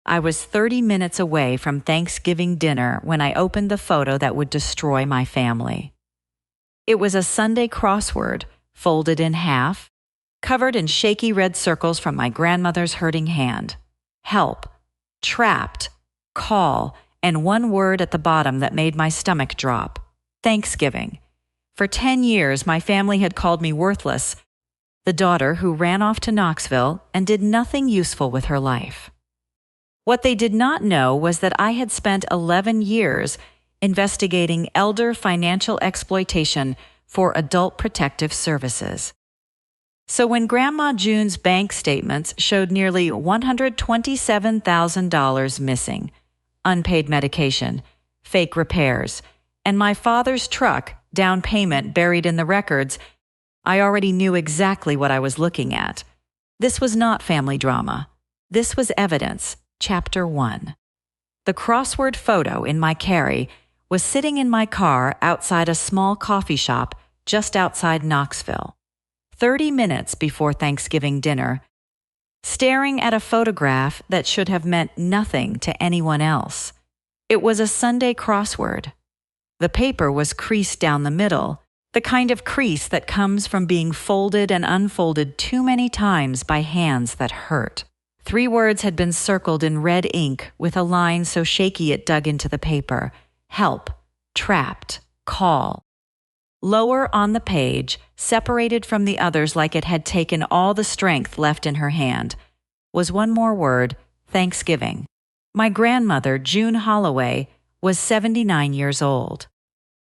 I was 30 minutes away from Thanksgiving dinner when I opened the photo that would destroy my family. It was a Sunday crossword, folded in half, covered in shaky red circles from my grandmother's hurting hand. Help, trapped, call, and one word at the bottom that made my stomach drop. Thanksgiving. For 10 years, my family had called me worthless, the daughter who ran off to Knoxville and did nothing useful with her life. What they did not know was that I had spent 11 years investigating elder financial exploitation for Adult Protective Services. So when Grandma June's bank statements showed nearly $127,000 missing, unpaid medication, fake repairs, and my father's truck down payment buried in the records, I already knew exactly what I was looking at. This was not family drama. This was evidence. Chapter 1. The crossword photo in my carry was sitting in my car outside a small coffee shop just outside Knoxville, 30 minutes before Thanksgiving dinner, staring at a photograph that should have meant nothing to anyone else. It was a Sunday crossword. The paper was creased down the middle, the kind of crease that comes from being folded and unfolded too many times by hands that hurt. 3 words had been circled in red ink with a line so shaky it dug into the paper. Help, trapped, call. Lower on the page, separated from the others like it had taken all the strength left in her hand, was one more word, Thanksgiving. My grandmother, June Holloway, was 79 years old.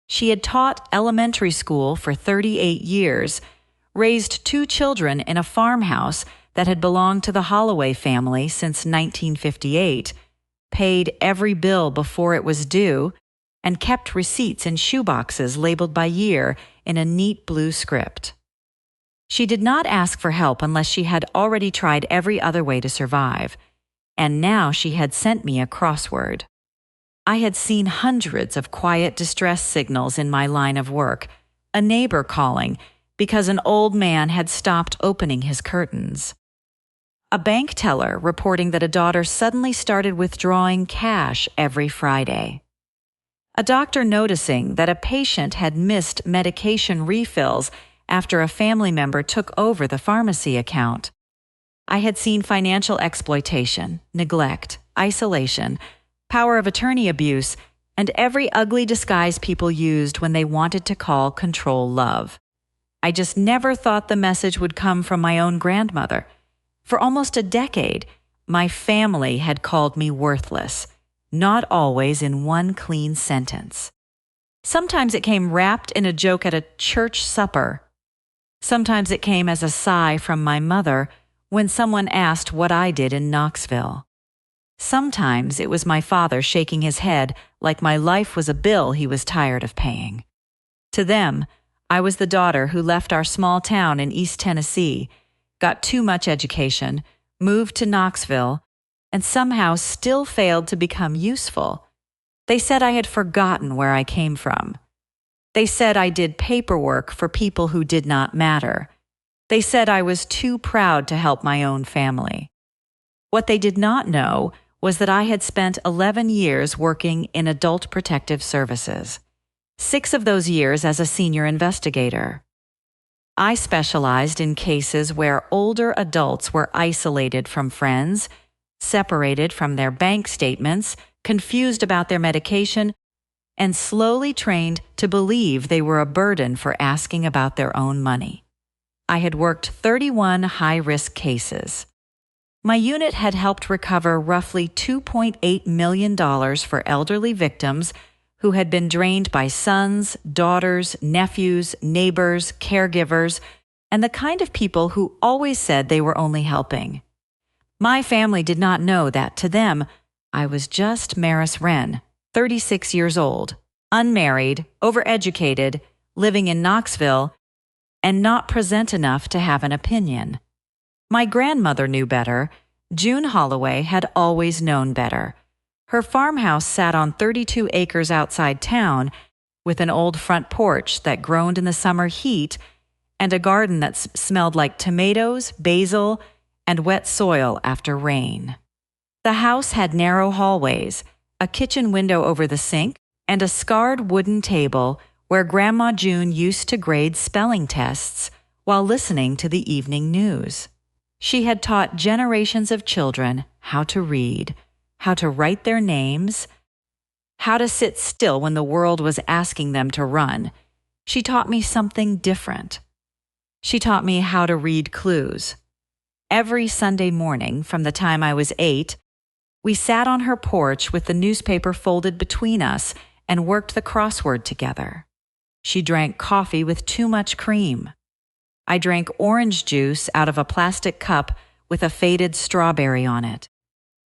She had taught elementary school for 38 years, raised 2 children in a farmhouse that had belonged to the Holloway family since 1958, paid every bill before it was due, and kept receipts in shoeboxes labeled by year in a neat blue script. She did not ask for help unless she had already tried every other way to survive, and now she had sent me a crossword. I had seen hundreds of quiet distress signals in my line of work, a neighbor calling because an old man had stopped opening his curtains, a bank teller reporting that a daughter suddenly started withdrawing cash every Friday, a doctor noticing that a patient had missed medication refills after a family member took over the pharmacy account. I had seen financial exploitation, neglect, isolation, power of attorney abuse, and every ugly disguise people used when they wanted to call control love. I just never thought the message would come from my own grandmother. For almost a decade, my family had called me worthless, not always in one clean sentence. Sometimes it came wrapped in a joke at a church supper. Sometimes it came as a sigh from my mother when someone asked what I did in Knoxville. Sometimes it was my father shaking his head like my life was a bill he was tired of paying. To them, I was the daughter who left our small town in East Tennessee, got too much education, moved to Knoxville, and somehow still failed to become useful. They said I had forgotten where I came from. They said I did paperwork for people who did not matter. They said I was too proud to help my own family. What they did not know was that I had spent 11 years working in Adult Protective Services, 6 of those years as a senior investigator. I specialized in cases where older adults were isolated from friends, separated from their bank statements, confused about their medication, and slowly trained to believe they were a burden for asking about their own money. I had worked 31 high-risk cases. My unit had helped recover roughly $2.8 million for elderly victims who had been drained by sons, daughters, nephews, neighbors, caregivers, and the kind of people who always said they were only helping. My family did not know that to them, I was just Maris Wren, 36 years old, unmarried, overeducated, living in Knoxville, and not present enough to have an opinion. My grandmother knew better. June Holloway had always known better. Her farmhouse sat on 32 acres outside town, with an old front porch that groaned in the summer heat and a garden that smelled like tomatoes, basil, and wet soil after rain. The house had narrow hallways, a kitchen window over the sink, and a scarred wooden table where Grandma June used to grade spelling tests while listening to the evening news. She had taught generations of children how to read, how to write their names, how to sit still when the world was asking them to run. She taught me something different. She taught me how to read clues. Every Sunday morning, from the time I was 8, we sat on her porch with the newspaper folded between us and worked the crossword together. She drank coffee with too much cream. I drank orange juice out of a plastic cup with a faded strawberry on it.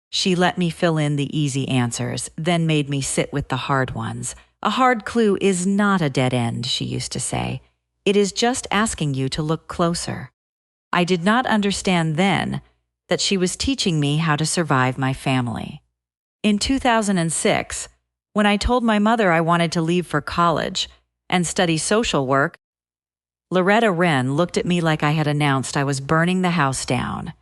She let me fill in the easy answers, then made me sit with the hard ones. A hard clue is not a dead end, she used to say. It is just asking you to look closer. I did not understand then that she was teaching me how to survive my family. In 2006, when I told my mother I wanted to leave for college and study social work, Loretta Wren looked at me like I had announced I was burning the house down.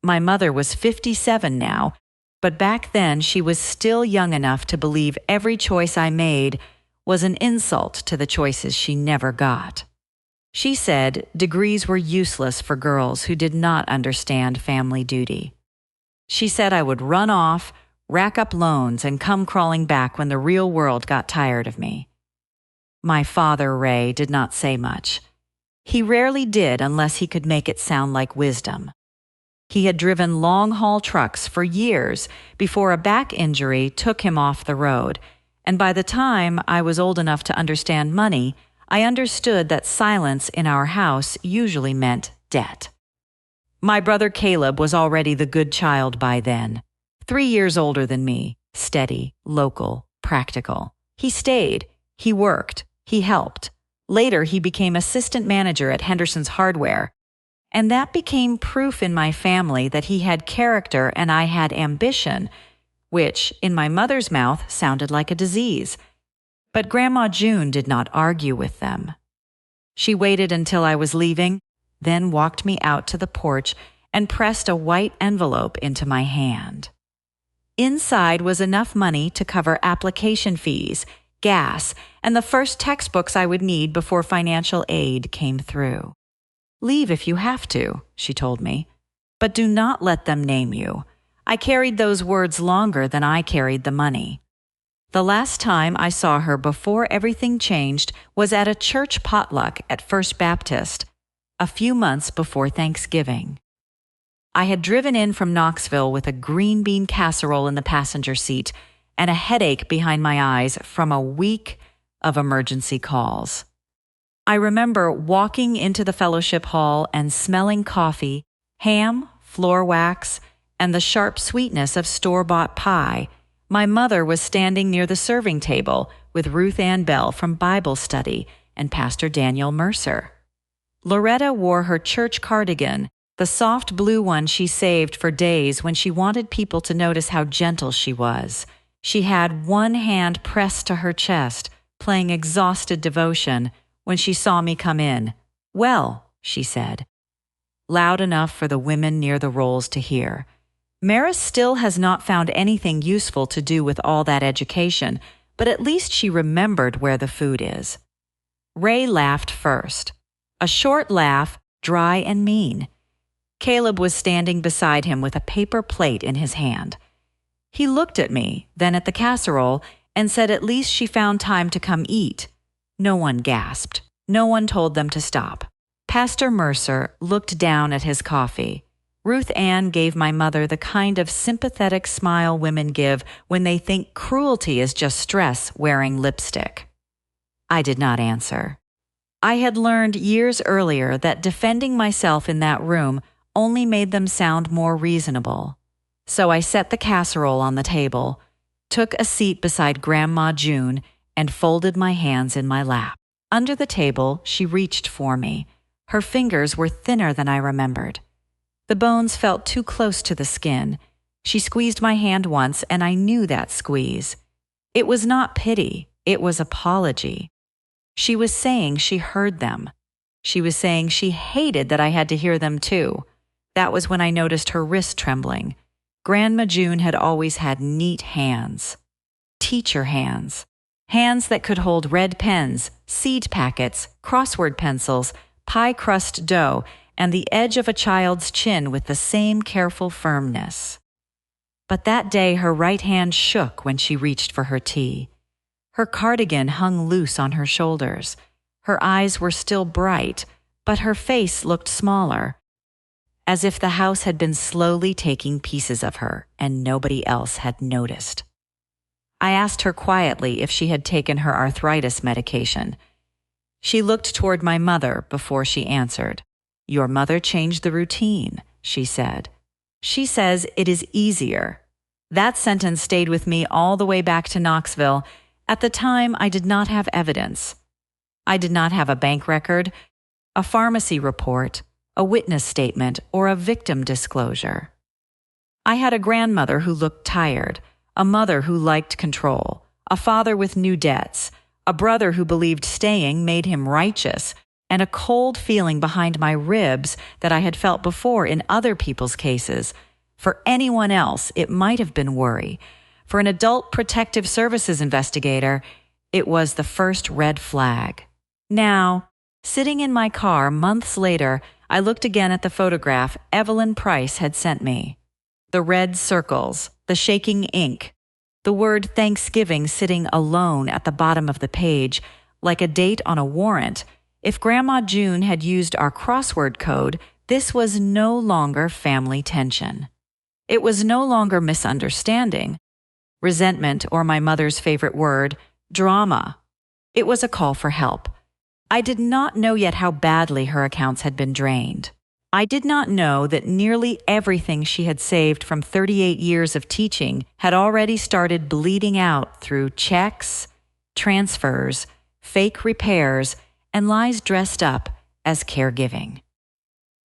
My mother was 57 now, but back then she was still young enough to believe every choice I made was an insult to the choices she never got. She said degrees were useless for girls who did not understand family duty. She said I would run off, rack up loans, and come crawling back when the real world got tired of me. My father, Ray, did not say much. He rarely did unless he could make it sound like wisdom. He had driven long-haul trucks for years before a back injury took him off the road, and by the time I was old enough to understand money, I understood that silence in our house usually meant debt. My brother Caleb was already the good child by then, 3 years older than me, steady, local, practical. He stayed, he worked, he helped. Later, he became assistant manager at Henderson's Hardware, and that became proof in my family that he had character and I had ambition, which, in my mother's mouth, sounded like a disease. But Grandma June did not argue with them. She waited until I was leaving, then walked me out to the porch and pressed a white envelope into my hand. Inside was enough money to cover application fees, gas, and the first textbooks I would need before financial aid came through. Leave if you have to, she told me, but do not let them name you. I carried those words longer than I carried the money. The last time I saw her before everything changed was at a church potluck at First Baptist, a few months before Thanksgiving. I had driven in from Knoxville with a green bean casserole in the passenger seat and a headache behind my eyes from a week of emergency calls. I remember walking into the fellowship hall and smelling coffee, ham, floor wax, and the sharp sweetness of store-bought pie. My mother was standing near the serving table with Ruth Ann Bell from Bible study and Pastor Daniel Mercer. Loretta wore her church cardigan, the soft blue one she saved for days when she wanted people to notice how gentle she was. She had one hand pressed to her chest, playing exhausted devotion when she saw me come in. "Well," she said, loud enough for the women near the rolls to hear. "Maris still has not found anything useful to do with all that education, but at least she remembered where the food is." Ray laughed first. A short laugh, dry and mean. Caleb was standing beside him with a paper plate in his hand. He looked at me, then at the casserole, and said at least she found time to come eat. No one gasped. No one told them to stop. Pastor Mercer looked down at his coffee. Ruth Ann gave my mother the kind of sympathetic smile women give when they think cruelty is just stress wearing lipstick. I did not answer. I had learned years earlier that defending myself in that room only made them sound more reasonable. So I set the casserole on the table, took a seat beside Grandma June, and folded my hands in my lap. Under the table, she reached for me. Her fingers were thinner than I remembered. The bones felt too close to the skin. She squeezed my hand once, and I knew that squeeze. It was not pity, it was apology. She was saying she heard them. She was saying she hated that I had to hear them too. That was when I noticed her wrist trembling. Grandma June had always had neat hands. Teacher hands. Hands that could hold red pens, seed packets, crossword pencils, pie crust dough, and the edge of a child's chin with the same careful firmness. But that day her right hand shook when she reached for her tea. Her cardigan hung loose on her shoulders. Her eyes were still bright, but her face looked smaller, as if the house had been slowly taking pieces of her and nobody else had noticed. I asked her quietly if she had taken her arthritis medication. She looked toward my mother before she answered. "Your mother changed the routine," she said. "She says it is easier." That sentence stayed with me all the way back to Knoxville. At the time, I did not have evidence. I did not have a bank record, a pharmacy report, a witness statement, or a victim disclosure. I had a grandmother who looked tired, a mother who liked control, a father with new debts, a brother who believed staying made him righteous, and a cold feeling behind my ribs that I had felt before in other people's cases. For anyone else, it might have been worry. For an adult protective services investigator, it was the first red flag. Now, sitting in my car months later, I looked again at the photograph Evelyn Price had sent me. The red circles, the shaking ink, the word Thanksgiving sitting alone at the bottom of the page, like a date on a warrant. If Grandma June had used our crossword code, this was no longer family tension. It was no longer misunderstanding, resentment, or my mother's favorite word, drama. It was a call for help. I did not know yet how badly her accounts had been drained. I did not know that nearly everything she had saved from 38 years of teaching had already started bleeding out through checks, transfers, fake repairs, and lies dressed up as caregiving.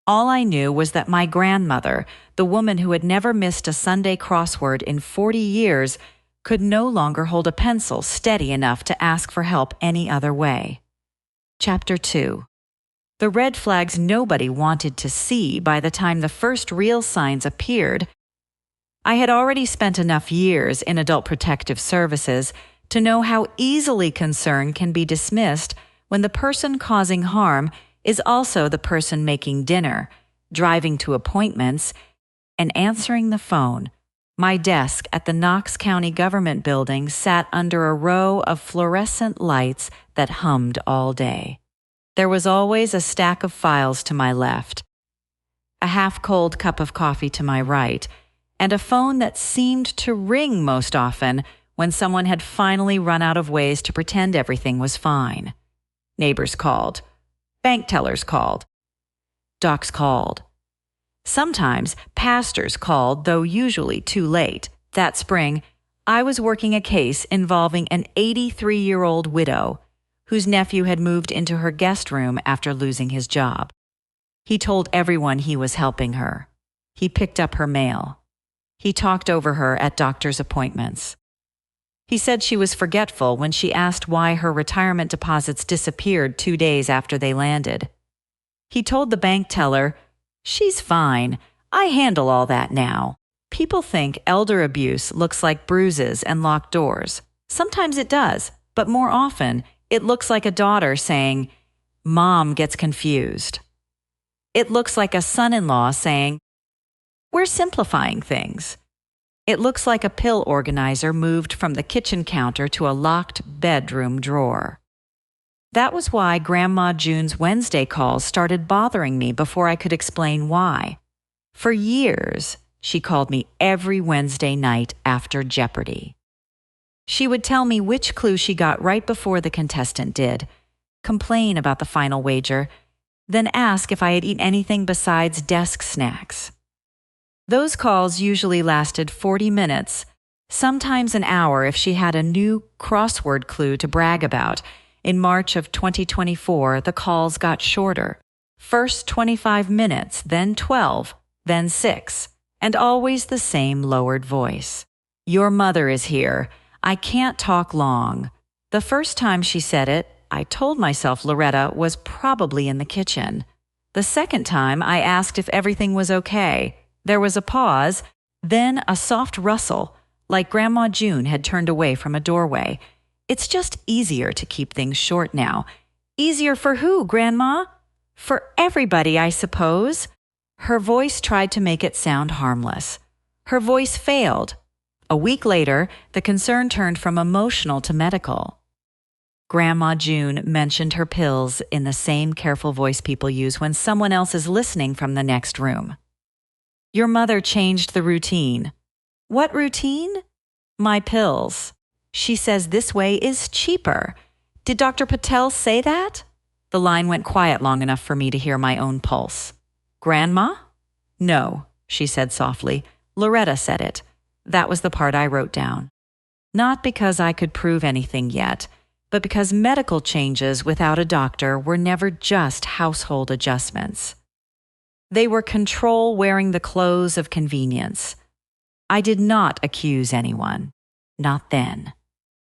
All I knew was that my grandmother, the woman who had never missed a Sunday crossword in 40 years, could no longer hold a pencil steady enough to ask for help any other way. Chapter 2. The red flags nobody wanted to see by the time the first real signs appeared. I had already spent enough years in adult protective services to know how easily concern can be dismissed when the person causing harm is also the person making dinner, driving to appointments, and answering the phone. My desk at the Knox County Government Building sat under a row of fluorescent lights that hummed all day. There was always a stack of files to my left, a half-cold cup of coffee to my right, and a phone that seemed to ring most often when someone had finally run out of ways to pretend everything was fine. Neighbors called. Bank tellers called. Docs called. Sometimes pastors called, though usually too late. That spring, I was working a case involving an 83-year-old widow whose nephew had moved into her guest room after losing his job. He told everyone he was helping her. He picked up her mail. He talked over her at doctor's appointments. He said she was forgetful when she asked why her retirement deposits disappeared 2 days after they landed. He told the bank teller, "She's fine. I handle all that now." People think elder abuse looks like bruises and locked doors. Sometimes it does, but more often, it looks like a daughter saying, "Mom gets confused." It looks like a son-in-law saying, "We're simplifying things." It looks like a pill organizer moved from the kitchen counter to a locked bedroom drawer. That was why Grandma June's Wednesday calls started bothering me before I could explain why. For years, she called me every Wednesday night after Jeopardy! She would tell me which clue she got right before the contestant did, complain about the final wager, then ask if I had eaten anything besides desk snacks. Those calls usually lasted 40 minutes, sometimes an hour if she had a new crossword clue to brag about. In March of 2024, the calls got shorter. First 25 minutes, then 12, then 6, and always the same lowered voice. "Your mother is here. I can't talk long." The first time she said it, I told myself Loretta was probably in the kitchen. The second time, I asked if everything was okay. There was a pause, Then a soft rustle, like Grandma June had turned away from a doorway. It's just easier to keep things short now. Easier for who, Grandma? For everybody, I suppose. Her voice tried to make it sound harmless. Her voice failed. A week later, the concern turned from emotional to medical. Grandma June mentioned her pills in the same careful voice people use when someone else is listening from the next room. Your mother changed the routine. What routine? My pills. She says this way is cheaper. Did Dr. Patel say that? The line went quiet long enough for me to hear my own pulse. Grandma? No, she said softly. Loretta said it. That was the part I wrote down. Not because I could prove anything yet, but because medical changes without a doctor were never just household adjustments. They were control wearing the clothes of convenience. I did not accuse anyone. Not then.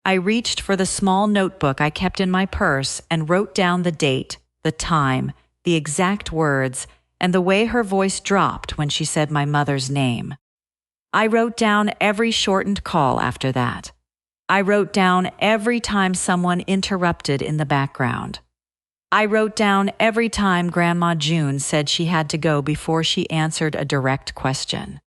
I reached for the small notebook I kept in my purse and wrote down the date, the time, the exact words, and the way her voice dropped when she said my mother's name. I wrote down every shortened call after that. I wrote down every time someone interrupted in the background. I wrote down every time Grandma June said she had to go before she answered a direct question.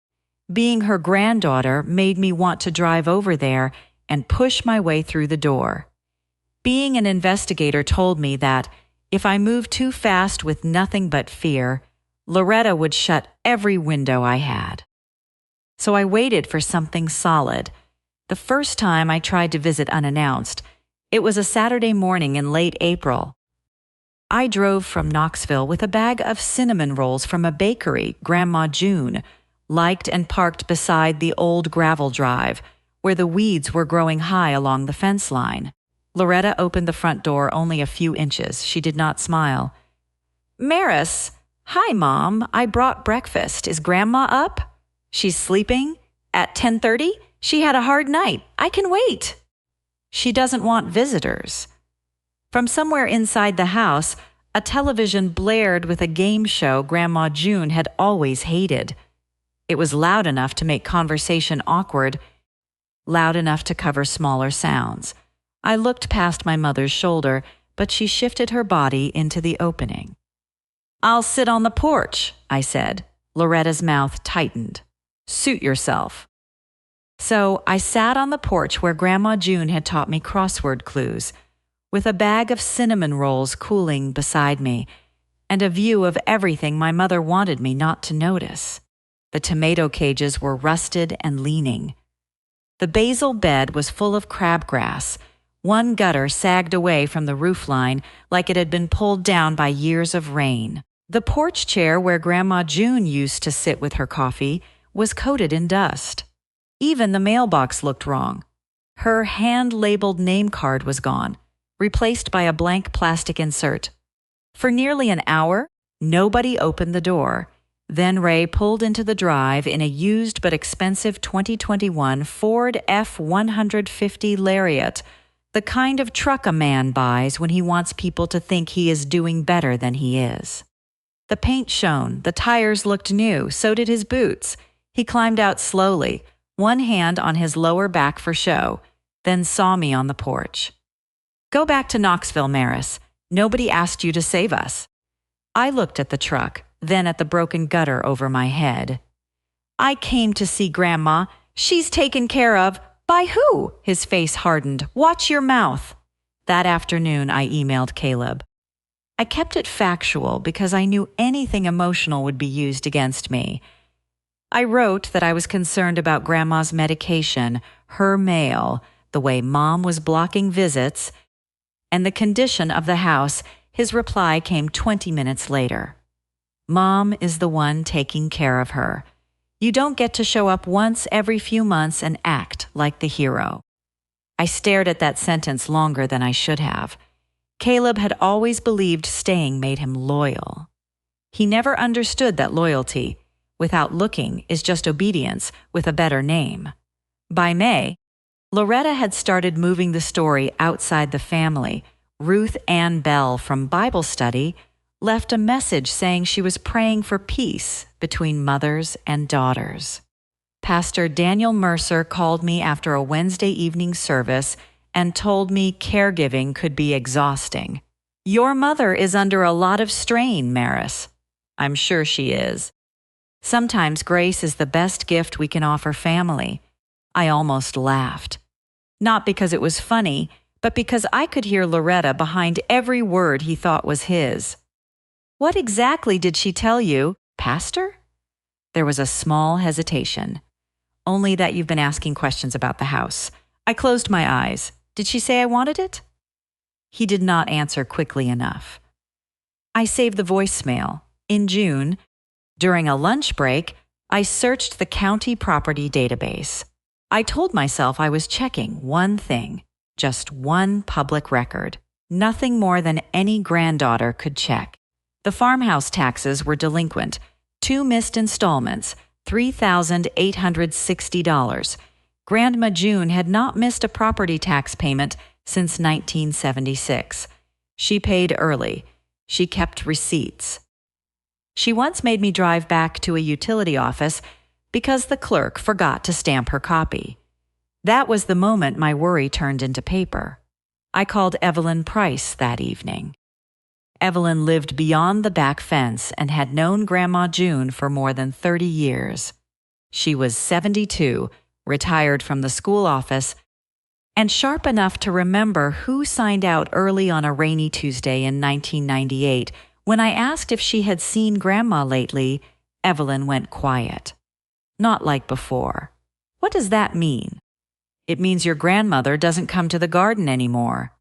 Being her granddaughter made me want to drive over there and push my way through the door. Being an investigator told me that if I moved too fast with nothing but fear, Loretta would shut every window I had. So I waited for something solid. The first time I tried to visit unannounced, it was a Saturday morning in late April. I drove from Knoxville with a bag of cinnamon rolls from a bakery Grandma June liked and parked beside the old gravel drive, where the weeds were growing high along the fence line. Loretta opened the front door only a few inches. She did not smile. Maris, hi, Mom. I brought breakfast. Is Grandma up? She's sleeping? At 10:30? She had a hard night. I can wait. She doesn't want visitors. From somewhere inside the house, a television blared with a game show Grandma June had always hated. It was loud enough to make conversation awkward, loud enough to cover smaller sounds. I looked past my mother's shoulder, but she shifted her body into the opening. I'll sit on the porch, I said. Loretta's mouth tightened. Suit yourself. So I sat on the porch where Grandma June had taught me crossword clues, with a bag of cinnamon rolls cooling beside me, and a view of everything my mother wanted me not to notice. The tomato cages were rusted and leaning. The basil bed was full of crabgrass. One gutter sagged away from the roofline like it had been pulled down by years of rain. The porch chair where Grandma June used to sit with her coffee was coated in dust. Even the mailbox looked wrong. Her hand-labeled name card was gone, replaced by a blank plastic insert. For nearly an hour, nobody opened the door. Then Ray pulled into the drive in a used but expensive 2021 Ford F-150 Lariat, the kind of truck a man buys when he wants people to think he is doing better than he is. The paint shone, the tires looked new, so did his boots. He climbed out slowly, one hand on his lower back for show, then saw me on the porch. Go back to Knoxville, Maris. Nobody asked you to save us. I looked at the truck, then at the broken gutter over my head. I came to see Grandma. She's taken care of. By who? His face hardened. Watch your mouth. That afternoon, I emailed Caleb. I kept it factual because I knew anything emotional would be used against me. I wrote that I was concerned about Grandma's medication, her mail, the way Mom was blocking visits, and the condition of the house. His reply came 20 minutes later. Mom is the one taking care of her. You don't get to show up once every few months and act like the hero. I stared at that sentence longer than I should have. Caleb had always believed staying made him loyal. He never understood that loyalty, without looking, is just obedience with a better name. By May, Loretta had started moving the story outside the family. Ruth Ann Bell from Bible study left a message saying she was praying for peace between mothers and daughters. Pastor Daniel Mercer called me after a Wednesday evening service and told me caregiving could be exhausting. Your mother is under a lot of strain, Maris. I'm sure she is. Sometimes grace is the best gift we can offer family. I almost laughed. Not because it was funny, but because I could hear Loretta behind every word he thought was his. What exactly did she tell you, Pastor? There was a small hesitation. Only that you've been asking questions about the house. I closed my eyes. Did she say I wanted it? He did not answer quickly enough. I saved the voicemail. In June, during a lunch break, I searched the county property database. I told myself I was checking one thing, just one public record, nothing more than any granddaughter could check. The farmhouse taxes were delinquent, 2 missed installments, $3,860. Grandma June had not missed a property tax payment since 1976. She paid early. She kept receipts. She once made me drive back to a utility office because the clerk forgot to stamp her copy. That was the moment my worry turned into paper. I called Evelyn Price that evening. Evelyn lived beyond the back fence and had known Grandma June for more than 30 years. She was 72, retired from the school office, and sharp enough to remember who signed out early on a rainy Tuesday in 1998. When I asked if she had seen Grandma lately, Evelyn went quiet. Not like before. What does that mean? It means your grandmother doesn't come to the garden anymore.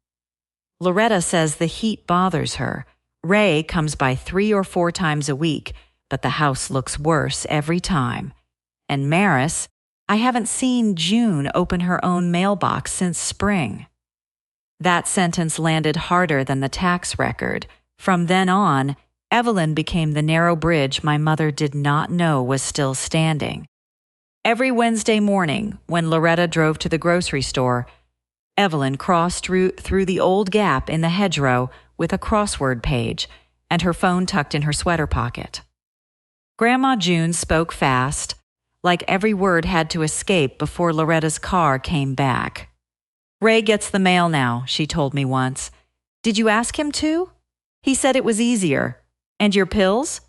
Loretta says the heat bothers her. Ray comes by 3 or 4 times a week, but the house looks worse every time. And Maris, I haven't seen June open her own mailbox since spring. That sentence landed harder than the tax record. From then on, Evelyn became the narrow bridge my mother did not know was still standing. Every Wednesday morning, when Loretta drove to the grocery store, Evelyn crossed through the old gap in the hedgerow with a crossword page and her phone tucked in her sweater pocket. Grandma June spoke fast, like every word had to escape before Loretta's car came back. Ray gets the mail now, she told me once. Did you ask him to? He said it was easier. And your pills?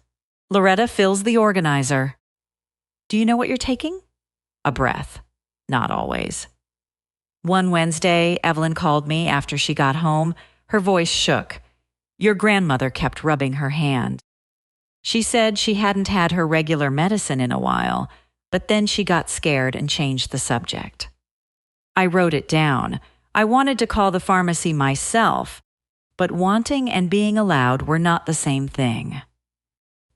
Loretta fills the organizer. Do you know what you're taking? A breath. Not always. One Wednesday, Evelyn called me after she got home. Her voice shook. Your grandmother kept rubbing her hand. She said she hadn't had her regular medicine in a while, but then she got scared and changed the subject. I wrote it down. I wanted to call the pharmacy myself, but wanting and being allowed were not the same thing.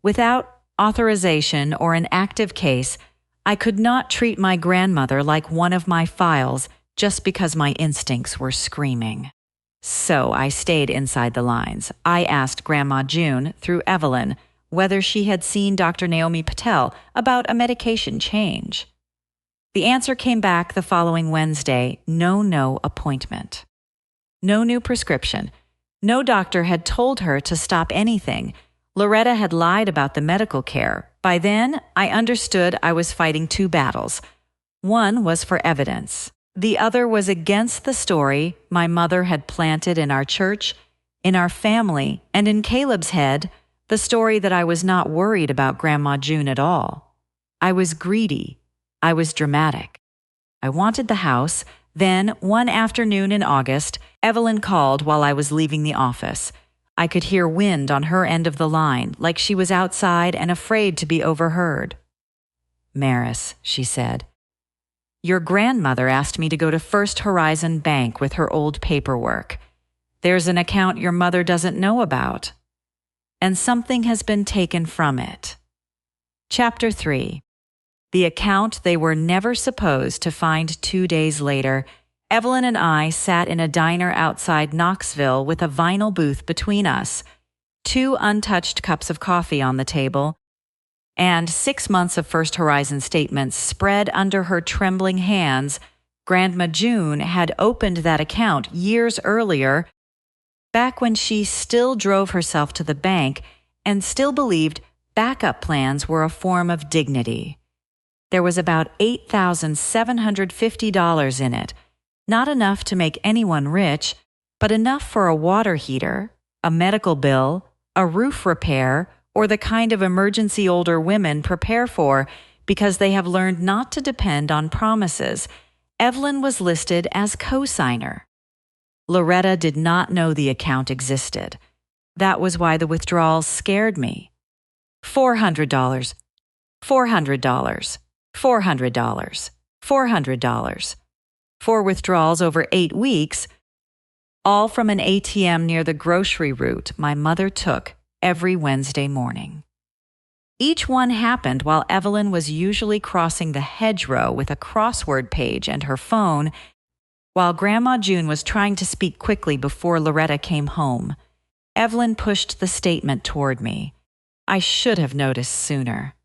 Without authorization or an active case, I could not treat my grandmother like one of my files just because my instincts were screaming. So I stayed inside the lines. I asked Grandma June, through Evelyn, whether she had seen Dr. Naomi Patel about a medication change. The answer came back the following Wednesday, no appointment. No new prescription. No doctor had told her to stop anything. Loretta had lied about the medical care. By then, I understood I was fighting 2 battles. One was for evidence. The other was against the story my mother had planted in our church, in our family, and in Caleb's head, the story that I was not worried about Grandma June at all. I was greedy. I was dramatic. I wanted the house. Then, one afternoon in August, Evelyn called while I was leaving the office. I could hear wind on her end of the line, like she was outside and afraid to be overheard. Maris, she said, your grandmother asked me to go to First Horizon Bank with her old paperwork. There's an account your mother doesn't know about. And something has been taken from it. Chapter 3. The account they were never supposed to find 2 days later. Evelyn and I sat in a diner outside Knoxville with a vinyl booth between us, 2 untouched cups of coffee on the table, and 6 months of First Horizon statements spread under her trembling hands. Grandma June had opened that account years earlier, back when she still drove herself to the bank and still believed backup plans were a form of dignity. There was about $8,750 in it. Not enough to make anyone rich, but enough for a water heater, a medical bill, a roof repair, or the kind of emergency older women prepare for because they have learned not to depend on promises. Evelyn was listed as co-signer. Loretta did not know the account existed. That was why the withdrawals scared me. $400, $400, $400, $400. 4 withdrawals over 8 weeks, all from an ATM near the grocery route my mother took every Wednesday morning. Each one happened while Evelyn was usually crossing the hedgerow with a crossword page and her phone, while Grandma June was trying to speak quickly before Loretta came home. Evelyn pushed the statement toward me. I should have noticed sooner.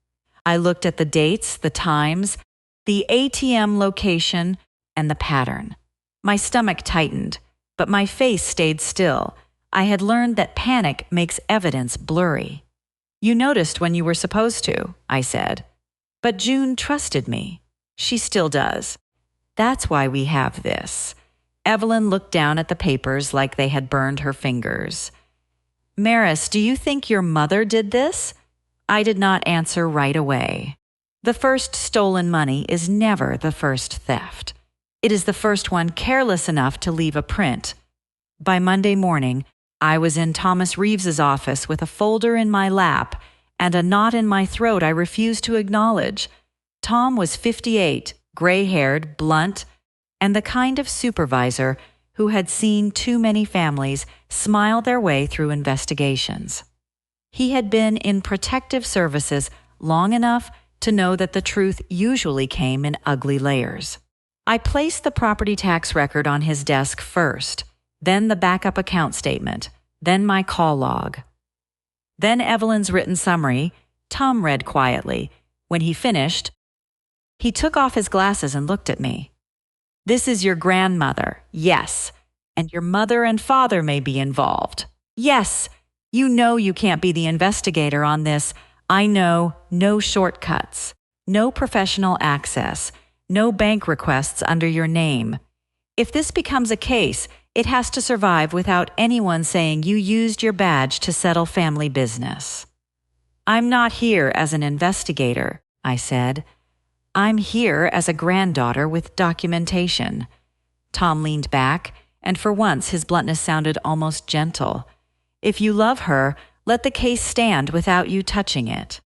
I looked at the dates, the times, the ATM location, and the pattern. My stomach tightened, but my face stayed still. I had learned that panic makes evidence blurry. You noticed when you were supposed to, I said. But June trusted me. She still does. That's why we have this. Evelyn looked down at the papers like they had burned her fingers. Maris, do you think your mother did this? I did not answer right away. The first stolen money is never the first theft. It is the first one careless enough to leave a print. By Monday morning, I was in Thomas Reeves's office with a folder in my lap and a knot in my throat I refused to acknowledge. Tom was 58, gray-haired, blunt, and the kind of supervisor who had seen too many families smile their way through investigations. He had been in protective services long enough to know that the truth usually came in ugly layers. I placed the property tax record on his desk first, then the backup account statement, then my call log. Then Evelyn's written summary. Tom read quietly. When he finished, he took off his glasses and looked at me. This is your grandmother, yes, and your mother and father may be involved. Yes, you know you can't be the investigator on this. I know, no shortcuts, no professional access, no bank requests under your name. If this becomes a case, it has to survive without anyone saying you used your badge to settle family business. I'm not here as an investigator, I said. I'm here as a granddaughter with documentation. Tom leaned back, and for once his bluntness sounded almost gentle. If you love her, let the case stand without you touching it.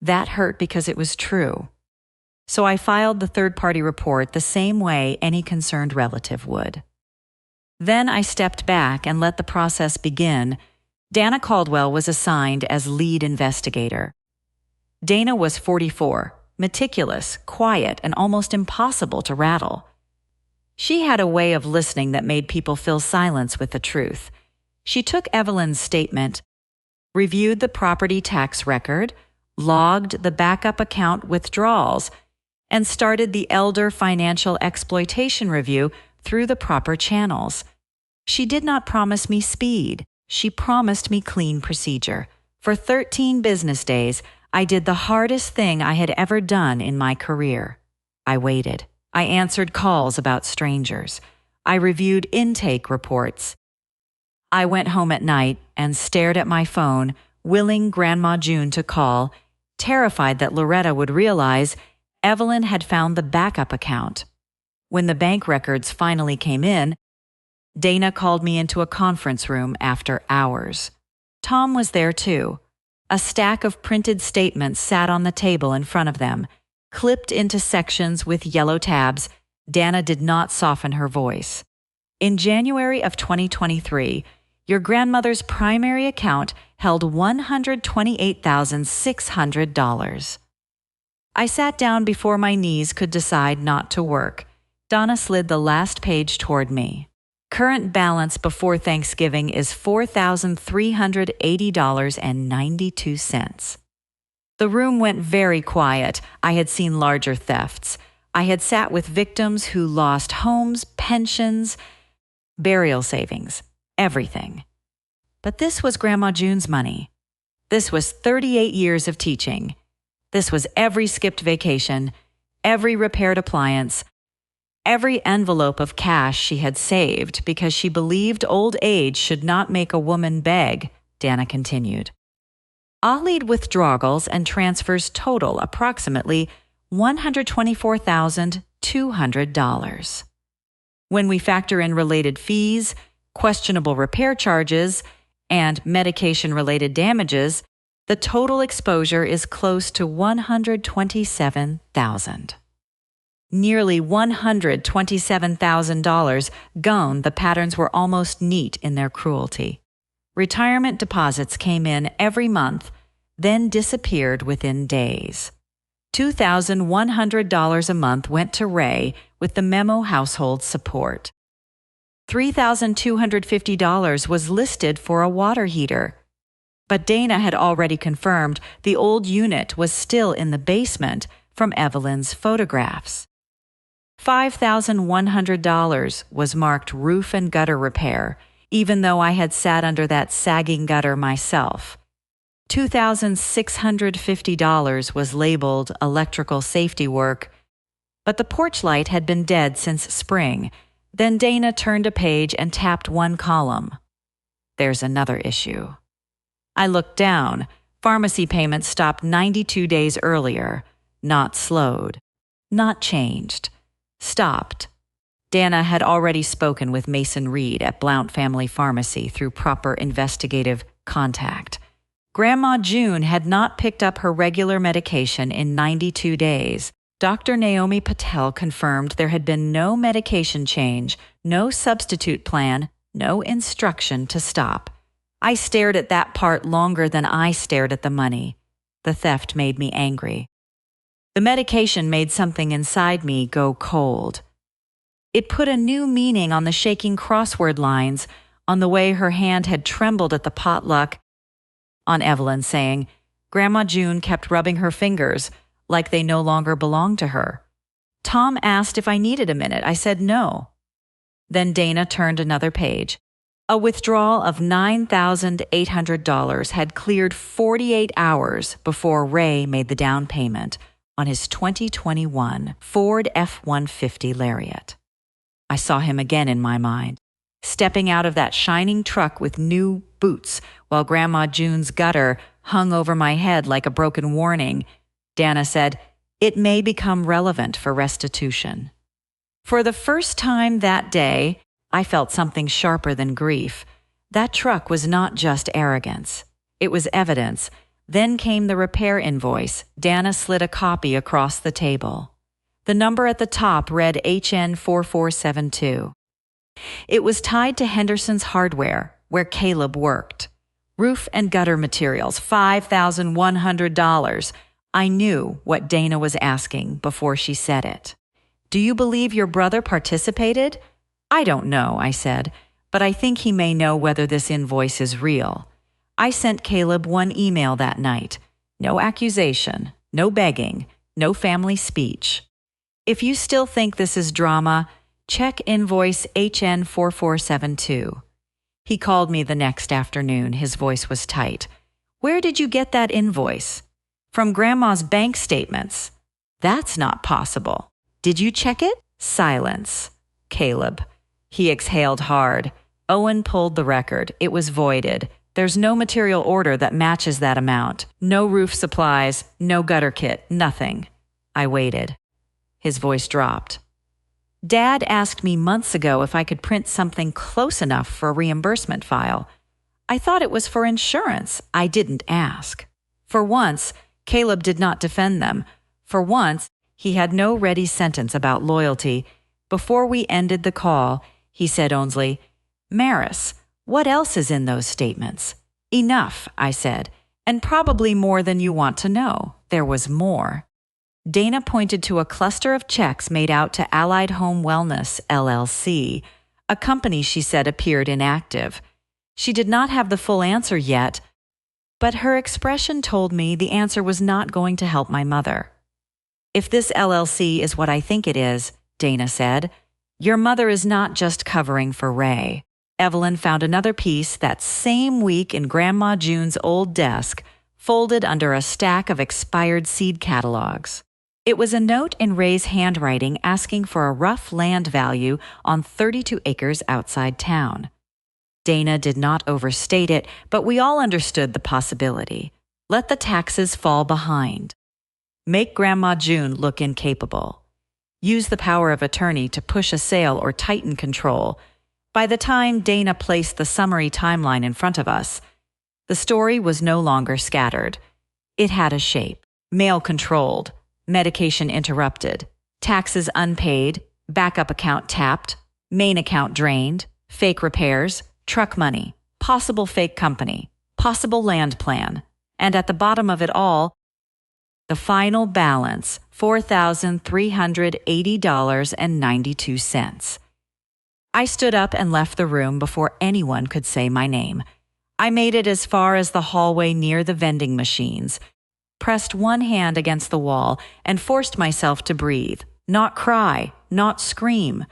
That hurt because it was true. So I filed the third-party report the same way any concerned relative would. Then I stepped back and let the process begin. Dana Caldwell was assigned as lead investigator. Dana was 44, meticulous, quiet, and almost impossible to rattle. She had a way of listening that made people fill silence with the truth. She took Evelyn's statement, reviewed the property tax record, logged the backup account withdrawals, and started the elder financial exploitation review through the proper channels. She did not promise me speed. She promised me clean procedure. For 13 business days, I did the hardest thing I had ever done in my career. I waited. I answered calls about strangers. I reviewed intake reports. I went home at night and stared at my phone, willing Grandma June to call, terrified that Loretta would realize Evelyn had found the backup account. When the bank records finally came in, Dana called me into a conference room after hours. Tom was there too. A stack of printed statements sat on the table in front of them, clipped into sections with yellow tabs. Dana did not soften her voice. In January of 2023, your grandmother's primary account held $128,600. I sat down before my knees could decide not to work. Donna slid the last page toward me. Current balance before Thanksgiving is $4,380.92. The room went very quiet. I had seen larger thefts. I had sat with victims who lost homes, pensions, burial savings, everything. But this was Grandma June's money. This was 38 years of teaching. This was every skipped vacation, every repaired appliance, every envelope of cash she had saved because she believed old age should not make a woman beg, Dana continued. I'll lead withdrawals and transfers total approximately $124,200. When we factor in related fees, questionable repair charges, and medication-related damages, the total exposure is close to $127,000. Nearly $127,000 gone, the patterns were almost neat in their cruelty. Retirement deposits came in every month, then disappeared within days. $2,100 a month went to Ray with the memo household support. $3,250 was listed for a water heater. But Dana had already confirmed the old unit was still in the basement from Evelyn's photographs. $5,100 was marked roof and gutter repair, even though I had sat under that sagging gutter myself. $2,650 was labeled electrical safety work, but the porch light had been dead since spring. Then Dana turned a page and tapped one column. There's another issue. I looked down. Pharmacy payments stopped 92 days earlier. Not slowed. Not changed. Stopped. Dana had already spoken with Mason Reed at Blount Family Pharmacy through proper investigative contact. Grandma June had not picked up her regular medication in 92 days. Dr. Naomi Patel confirmed there had been no medication change, no substitute plan, no instruction to stop. I stared at that part longer than I stared at the money. The theft made me angry. The medication made something inside me go cold. It put a new meaning on the shaking crossword lines, on the way her hand had trembled at the potluck, on Evelyn saying, Grandma June kept rubbing her fingers like they no longer belonged to her. Tom asked if I needed a minute. I said no. Then Dana turned another page. A withdrawal of $9,800 had cleared 48 hours before Ray made the down payment on his 2021 Ford F-150 Lariat. I saw him again in my mind, stepping out of that shining truck with new boots while Grandma June's gutter hung over my head like a broken warning. Dana said, "It may become relevant for restitution." For the first time that day, I felt something sharper than grief. That truck was not just arrogance. It was evidence. Then came the repair invoice. Dana slid a copy across the table. The number at the top read HN4472. It was tied to Henderson's Hardware, where Caleb worked. Roof and gutter materials, $5,100. I knew what Dana was asking before she said it. Do you believe your brother participated? I don't know, I said, but I think he may know whether this invoice is real. I sent Caleb one email that night. No accusation, no begging, no family speech. If you still think this is drama, check invoice HN4472. He called me the next afternoon. His voice was tight. Where did you get that invoice? From Grandma's bank statements. That's not possible. Did you check it? Silence. Caleb. He exhaled hard. Owen pulled the record. It was voided. There's no material order that matches that amount. No roof supplies, no gutter kit, nothing. I waited. His voice dropped. Dad asked me months ago if I could print something close enough for a reimbursement file. I thought it was for insurance. I didn't ask. For once, Caleb did not defend them. For once, he had no ready sentence about loyalty. Before we ended the call, he said only, Maris, what else is in those statements? Enough, I said, and probably more than you want to know. There was more. Dana pointed to a cluster of checks made out to Allied Home Wellness, LLC, a company she said appeared inactive. She did not have the full answer yet, but her expression told me the answer was not going to help my mother. If this LLC is what I think it is, Dana said, your mother is not just covering for Ray. Evelyn found another piece that same week in Grandma June's old desk, folded under a stack of expired seed catalogs. It was a note in Ray's handwriting asking for a rough land value on 32 acres outside town. Dana did not overstate it, but we all understood the possibility. Let the taxes fall behind. Make Grandma June look incapable. Use the power of attorney to push a sale or tighten control. By the time Dana placed the summary timeline in front of us, the story was no longer scattered. It had a shape: mail controlled, medication interrupted, taxes unpaid, backup account tapped, main account drained, fake repairs, truck money, possible fake company, possible land plan, and at the bottom of it all, the final balance, $4,380.92. I stood up and left the room before anyone could say my name. I made it as far as the hallway near the vending machines, pressed one hand against the wall, and forced myself to breathe, not cry, not scream.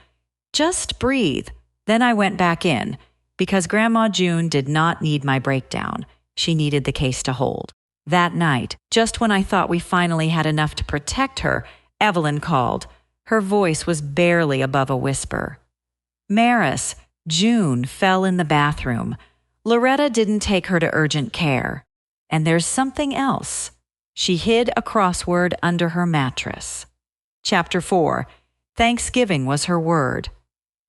Just breathe. Then I went back in, because Grandma June did not need my breakdown. She needed the case to hold. That night, just when I thought we finally had enough to protect her, Evelyn called. Her voice was barely above a whisper. Maris, June fell in the bathroom. Loretta didn't take her to urgent care. And there's something else. She hid a crossword under her mattress. Chapter 4. Thanksgiving was her word.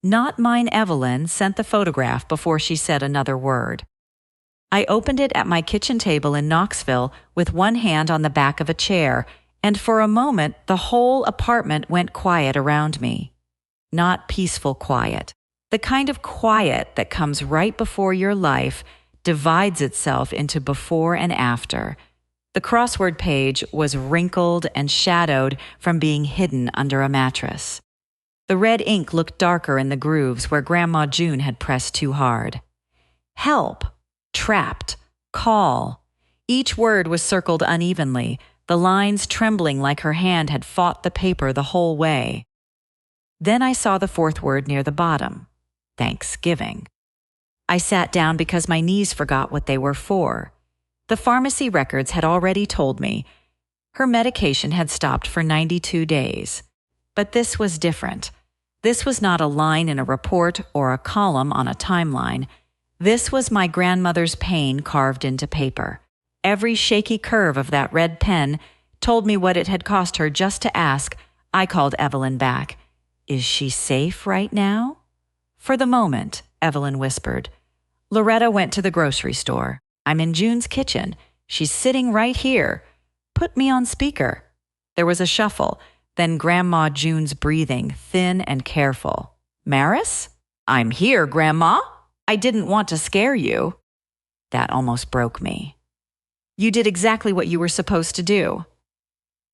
Not mine. Evelyn sent the photograph before she said another word. I opened it at my kitchen table in Knoxville with one hand on the back of a chair, and for a moment the whole apartment went quiet around me. Not peaceful quiet. The kind of quiet that comes right before your life divides itself into before and after. The crossword page was wrinkled and shadowed from being hidden under a mattress. The red ink looked darker in the grooves where Grandma June had pressed too hard. Help. Trapped. Call. Each word was circled unevenly, the lines trembling like her hand had fought the paper the whole way. Then I saw the fourth word near the bottom. Thanksgiving. I sat down because my knees forgot what they were for. The pharmacy records had already told me. Her medication had stopped for 92 days. But this was different. This was not a line in a report or a column on a timeline. This was my grandmother's pain carved into paper. Every shaky curve of that red pen told me what it had cost her just to ask. I called Evelyn back. Is she safe right now? For the moment, Evelyn whispered. Loretta went to the grocery store. I'm in June's kitchen. She's sitting right here. Put me on speaker. There was a shuffle, then Grandma June's breathing, thin and careful. Maris? I'm here, Grandma. I didn't want to scare you. That almost broke me. You did exactly what you were supposed to do.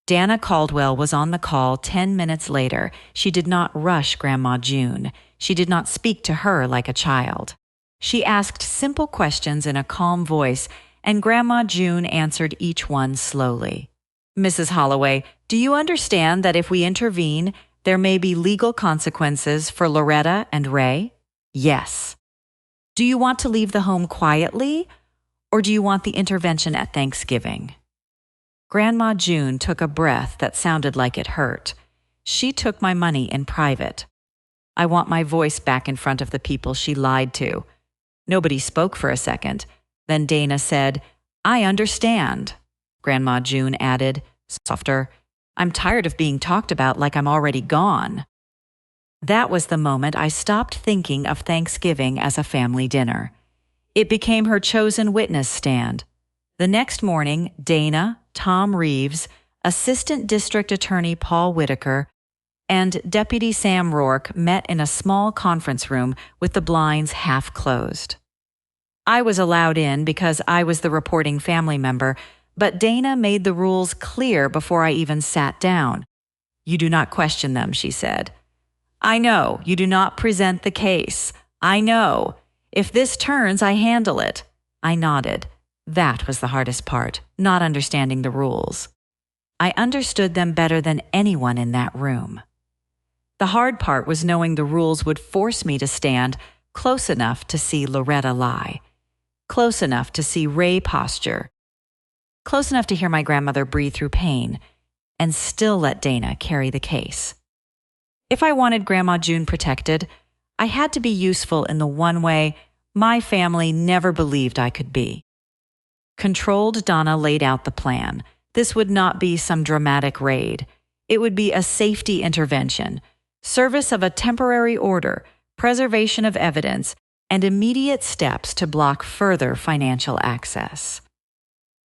Dana Caldwell was on the call 10 minutes later. She did not rush Grandma June. She did not speak to her like a child. She asked simple questions in a calm voice, and Grandma June answered each one slowly. Mrs. Holloway, do you understand that if we intervene, there may be legal consequences for Loretta and Ray? Yes. Do you want to leave the home quietly, or do you want the intervention at Thanksgiving? Grandma June took a breath that sounded like it hurt. She took my money in private. I want my voice back in front of the people she lied to. Nobody spoke for a second. Then Dana said, I understand. Grandma June added, softer, I'm tired of being talked about like I'm already gone. That was the moment I stopped thinking of Thanksgiving as a family dinner. It became her chosen witness stand. The next morning, Dana, Tom Reeves, Assistant District Attorney Paul Whitaker, and Deputy Sam Rourke met in a small conference room with the blinds half closed. I was allowed in because I was the reporting family member, but Dana made the rules clear before I even sat down. You do not question them, she said. I know, you do not present the case. I know. If this turns, I handle it. I nodded. That was the hardest part, not understanding the rules. I understood them better than anyone in that room. The hard part was knowing the rules would force me to stand close enough to see Loretta lie, close enough to see Ray posture, close enough to hear my grandmother breathe through pain, and still let Dana carry the case. If I wanted Grandma June protected, I had to be useful in the one way my family never believed I could be. Controlled Donna laid out the plan. This would not be some dramatic raid. It would be a safety intervention, service of a temporary order, preservation of evidence, and immediate steps to block further financial access.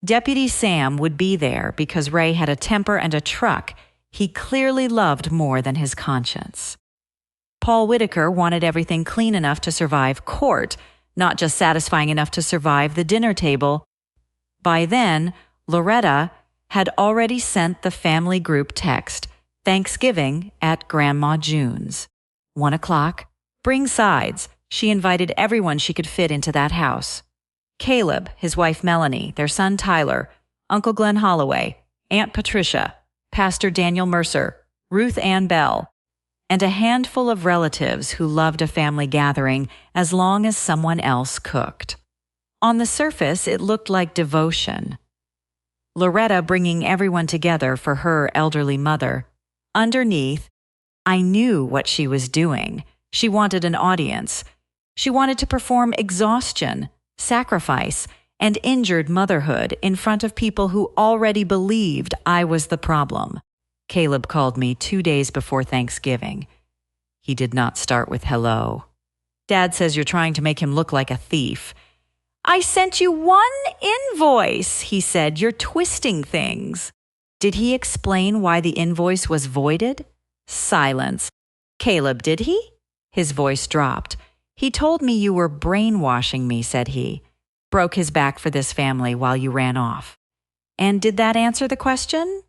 Deputy Sam would be there because Ray had a temper and a truck he clearly loved more than his conscience. Paul Whitaker wanted everything clean enough to survive court, not just satisfying enough to survive the dinner table. By then, Loretta had already sent the family group text, Thanksgiving at Grandma June's. 1 o'clock, bring sides. She invited everyone she could fit into that house. Caleb, his wife Melanie, their son Tyler, Uncle Glenn Holloway, Aunt Patricia, Pastor Daniel Mercer, Ruth Ann Bell, and a handful of relatives who loved a family gathering as long as someone else cooked. On the surface, it looked like devotion. Loretta bringing everyone together for her elderly mother. Underneath, I knew what she was doing. She wanted an audience. She wanted to perform exhaustion, sacrifice, and injured motherhood in front of people who already believed I was the problem. Caleb called me 2 days before Thanksgiving. He did not start with hello. Dad says you're trying to make him look like a thief. I sent you 1 invoice, he said. You're twisting things. Did he explain why the invoice was voided? Silence. Caleb, did he? His voice dropped. He told me you were brainwashing me, said he. Broke his back for this family while you ran off. And did that answer the question?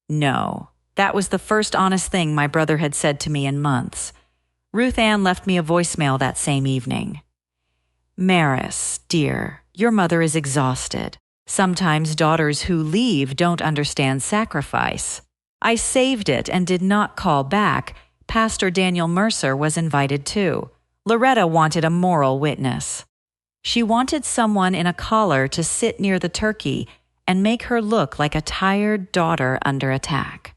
No. That was the first honest thing my brother had said to me in months. Ruth Ann left me a voicemail that same evening. Maris, dear, your mother is exhausted. Sometimes daughters who leave don't understand sacrifice. I saved it and did not call back. Pastor Daniel Mercer was invited too. Loretta wanted a moral witness. She wanted someone in a collar to sit near the turkey and make her look like a tired daughter under attack.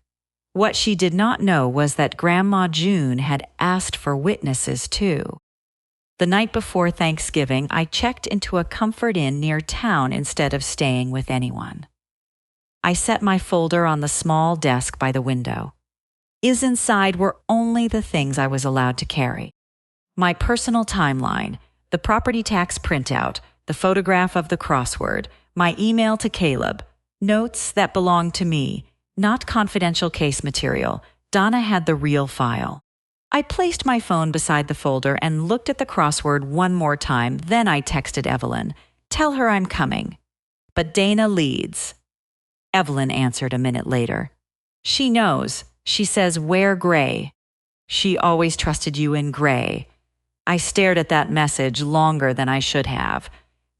What she did not know was that Grandma June had asked for witnesses too. The night before Thanksgiving, I checked into a comfort inn near town instead of staying with anyone. I set my folder on the small desk by the window. Inside were only the things I was allowed to carry. My personal timeline, the property tax printout, the photograph of the crossword, my email to Caleb, notes that belonged to me, not confidential case material. Donna had the real file. I placed my phone beside the folder and looked at the crossword 1 more time, then I texted Evelyn, "Tell her I'm coming." But Dana leads. Evelyn answered a minute later. She knows. She says, wear gray. She always trusted you in gray. I stared at that message longer than I should have.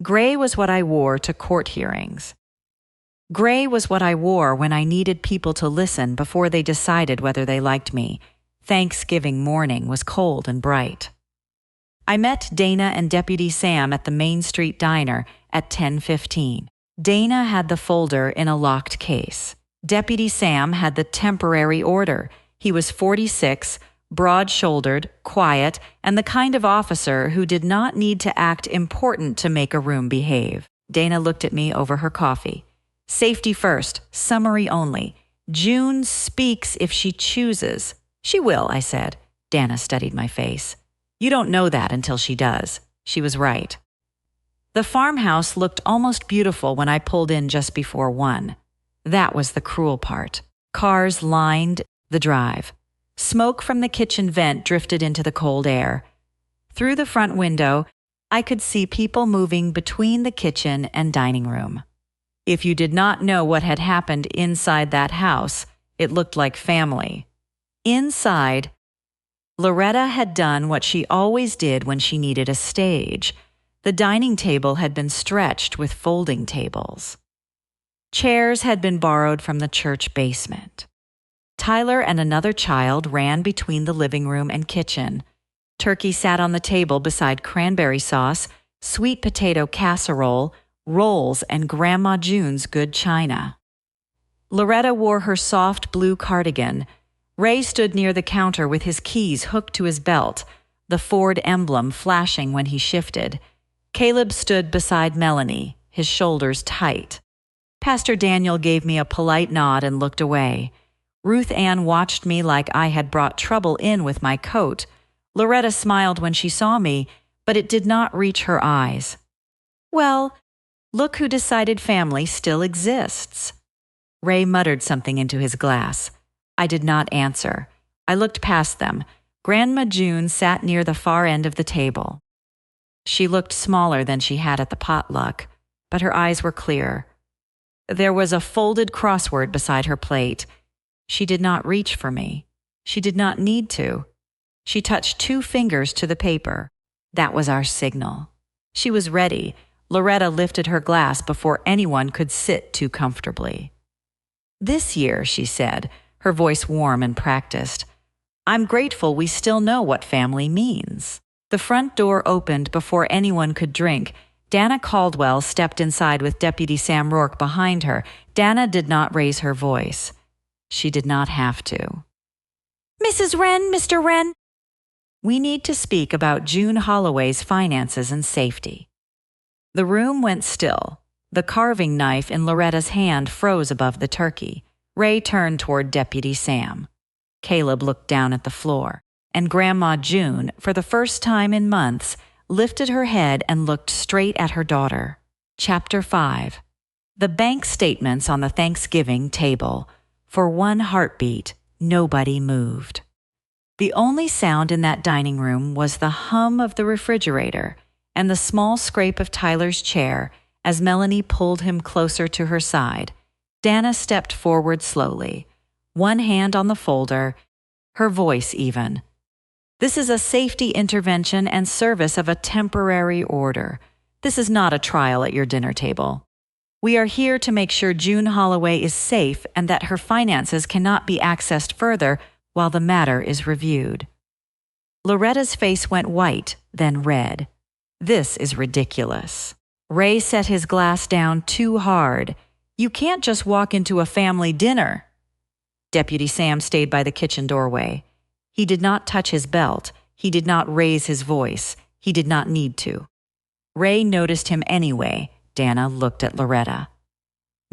Gray was what I wore to court hearings. Gray was what I wore when I needed people to listen before they decided whether they liked me. Thanksgiving morning was cold and bright. I met Dana and Deputy Sam at the Main Street Diner at 10:15. Dana had the folder in a locked case. Deputy Sam had the temporary order. He was 46, broad-shouldered, quiet, and the kind of officer who did not need to act important to make a room behave. Dana looked at me over her coffee. Safety first, summary only. June speaks if she chooses. She will, I said. Dana studied my face. You don't know that until she does. She was right. The farmhouse looked almost beautiful when I pulled in just before 1. That was the cruel part. Cars lined the drive. Smoke from the kitchen vent drifted into the cold air. Through the front window, I could see people moving between the kitchen and dining room. If you did not know what had happened inside that house, it looked like family. Inside, Loretta had done what she always did when she needed a stage. The dining table had been stretched with folding tables. Chairs had been borrowed from the church basement. Tyler and another child ran between the living room and kitchen. Turkey sat on the table beside cranberry sauce, sweet potato casserole, rolls, and Grandma June's good china. Loretta wore her soft blue cardigan. Ray stood near the counter with his keys hooked to his belt, the Ford emblem flashing when he shifted. Caleb stood beside Melanie, his shoulders tight. Pastor Daniel gave me a polite nod and looked away. Ruth Ann watched me like I had brought trouble in with my coat. Loretta smiled when she saw me, but it did not reach her eyes. Well, look who decided family still exists. Ray muttered something into his glass. I did not answer. I looked past them. Grandma June sat near the far end of the table. She looked smaller than she had at the potluck, but her eyes were clear. There was a folded crossword beside her plate. She did not reach for me. She did not need to. She touched 2 fingers to the paper. That was our signal. She was ready. Loretta lifted her glass before anyone could sit too comfortably. This year, she said, her voice warm and practiced, I'm grateful we still know what family means. The front door opened before anyone could drink. Dana Caldwell stepped inside with Deputy Sam Rourke behind her. Dana did not raise her voice. She did not have to. Mrs. Wren, Mr. Wren. We need to speak about June Holloway's finances and safety. The room went still. The carving knife in Loretta's hand froze above the turkey. Ray turned toward Deputy Sam. Caleb looked down at the floor, and Grandma June, for the first time in months, lifted her head and looked straight at her daughter. Chapter 5. The bank statements on the Thanksgiving table. For one heartbeat, nobody moved. The only sound in that dining room was the hum of the refrigerator and the small scrape of Tyler's chair as Melanie pulled him closer to her side. Dana stepped forward slowly, one hand on the folder, her voice even. This is a safety intervention and service of a temporary order. This is not a trial at your dinner table. We are here to make sure June Holloway is safe and that her finances cannot be accessed further while the matter is reviewed. Loretta's face went white, then red. This is ridiculous. Ray set his glass down too hard. You can't just walk into a family dinner. Deputy Sam stayed by the kitchen doorway. He did not touch his belt. He did not raise his voice. He did not need to. Ray noticed him anyway. Dana looked at Loretta.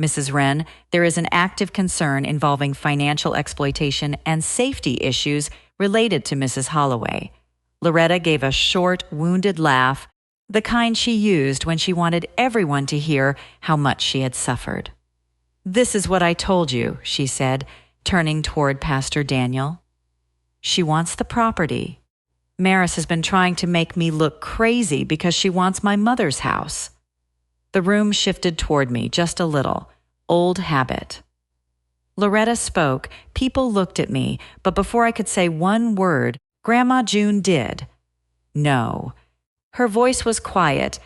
Mrs. Wren, there is an active concern involving financial exploitation and safety issues related to Mrs. Holloway. Loretta gave a short, wounded laugh, the kind she used when she wanted everyone to hear how much she had suffered. This is what I told you, she said, turning toward Pastor Daniel. She wants the property. Maris has been trying to make me look crazy because she wants my mother's house. The room shifted toward me just a little. Old habit. Loretta spoke. People looked at me, but before I could say one word, Grandma June did. No. Her voice was quiet,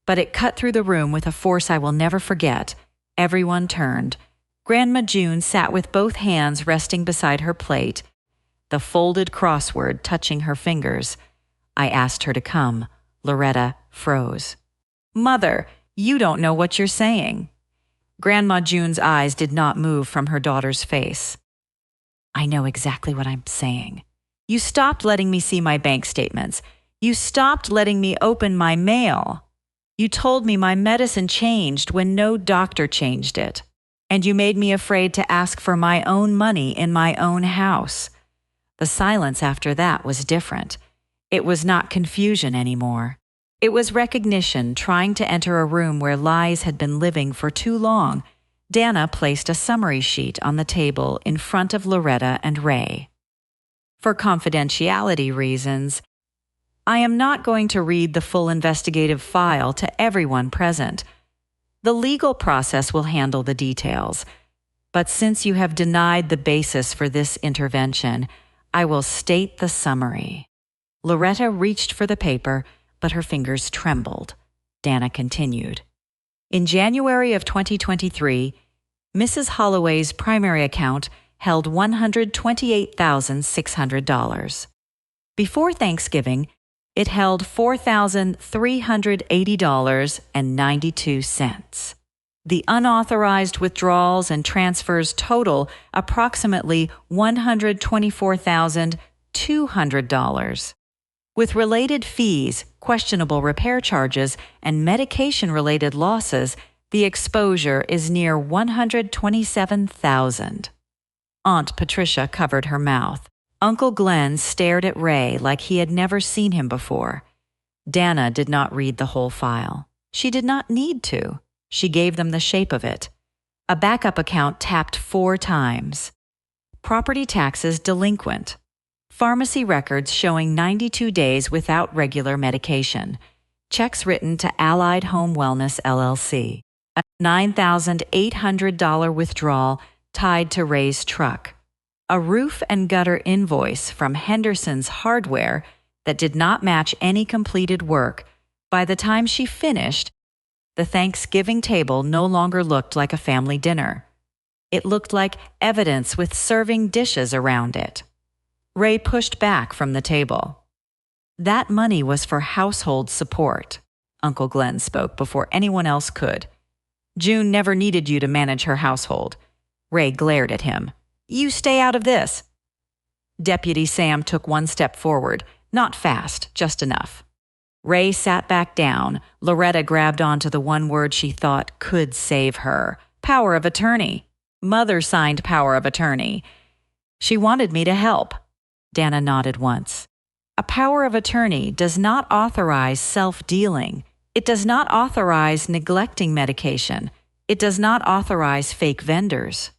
but it cut through the room with a force I will never forget. Everyone turned. Grandma June sat with both hands resting beside her plate, the folded crossword touching her fingers. I asked her to come. Loretta froze. Mother, you don't know what you're saying. Grandma June's eyes did not move from her daughter's face. I know exactly what I'm saying. You stopped letting me see my bank statements. You stopped letting me open my mail. You told me my medicine changed when no doctor changed it. And you made me afraid to ask for my own money in my own house. The silence after that was different. It was not confusion anymore. It was recognition trying to enter a room where lies had been living for too long. Dana placed a summary sheet on the table in front of Loretta and Ray. For confidentiality reasons, I am not going to read the full investigative file to everyone present. The legal process will handle the details. But since you have denied the basis for this intervention, I will state the summary. Loretta reached for the paper, but her fingers trembled. Dana continued. In January of 2023, Mrs. Holloway's primary account held $128,600. Before Thanksgiving, it held $4,380.92. The unauthorized withdrawals and transfers total approximately $124,200. With related fees, questionable repair charges, and medication-related losses, the exposure is near $127,000. Aunt Patricia covered her mouth. Uncle Glenn stared at Ray like he had never seen him before. Dana did not read the whole file. She did not need to. She gave them the shape of it. A backup account tapped 4 times. Property taxes delinquent. Pharmacy records showing 92 days without regular medication. Checks written to Allied Home Wellness, LLC. A $9,800 withdrawal tied to Ray's truck. A roof and gutter invoice from Henderson's Hardware that did not match any completed work. By the time she finished, the Thanksgiving table no longer looked like a family dinner. It looked like evidence with serving dishes around it. Ray pushed back from the table. That money was for household support. Uncle Glenn spoke before anyone else could. June never needed you to manage her household. Ray glared at him. You stay out of this. Deputy Sam took 1 step forward, not fast, just enough. Ray sat back down. Loretta grabbed onto the one word she thought could save her. Power of attorney. Mother signed power of attorney. She wanted me to help. Dana nodded once. A power of attorney does not authorize self-dealing. It does not authorize neglecting medication. It does not authorize fake vendors.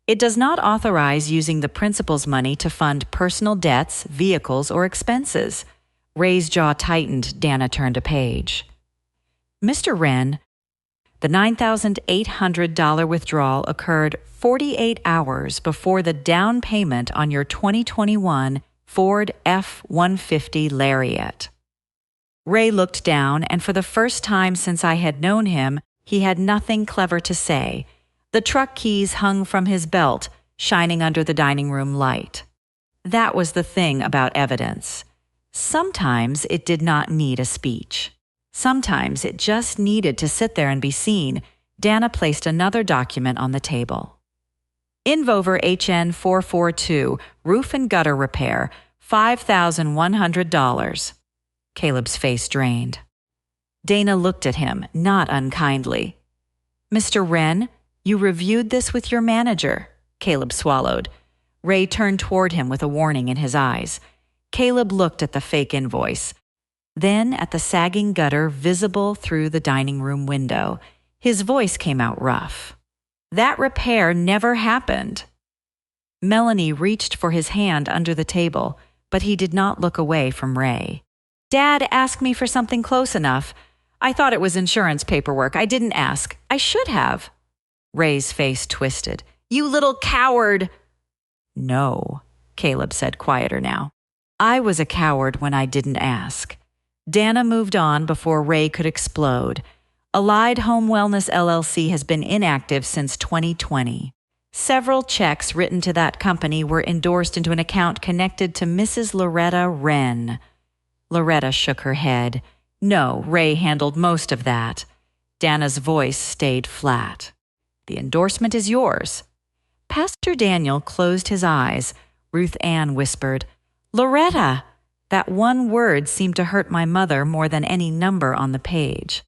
It does not authorize using the principal's money to fund personal debts, vehicles, or expenses. Ray's jaw tightened. Dana turned a page. Mr. Wren, the $9,800 withdrawal occurred 48 hours before the down payment on your 2021 Ford F-150 Lariat. Ray looked down, and for the first time since I had known him, he had nothing clever to say. The truck keys hung from his belt, shining under the dining room light. That was the thing about evidence. Sometimes it did not need a speech. Sometimes it just needed to sit there and be seen. Dana placed another document on the table. Invover HN 442, roof and gutter repair, $5,100. Caleb's face drained. Dana looked at him, not unkindly. Mr. Wren, you reviewed this with your manager. Caleb swallowed. Ray turned toward him with a warning in his eyes. Caleb looked at the fake invoice, then at the sagging gutter visible through the dining room window. His voice came out rough. That repair never happened. Melanie reached for his hand under the table, but he did not look away from Ray. Dad asked me for something close enough. I thought it was insurance paperwork. I didn't ask. I should have. Ray's face twisted. You little coward! No, Caleb said, quieter now. I was a coward when I didn't ask. Dana moved on before Ray could explode. Allied Home Wellness LLC has been inactive since 2020. Several checks written to that company were endorsed into an account connected to Mrs. Loretta Wren. Loretta shook her head. No, Ray handled most of that. Dana's voice stayed flat. The endorsement is yours. Pastor Daniel closed his eyes. Ruth Ann whispered, Loretta! That one word seemed to hurt my mother more than any number on the page.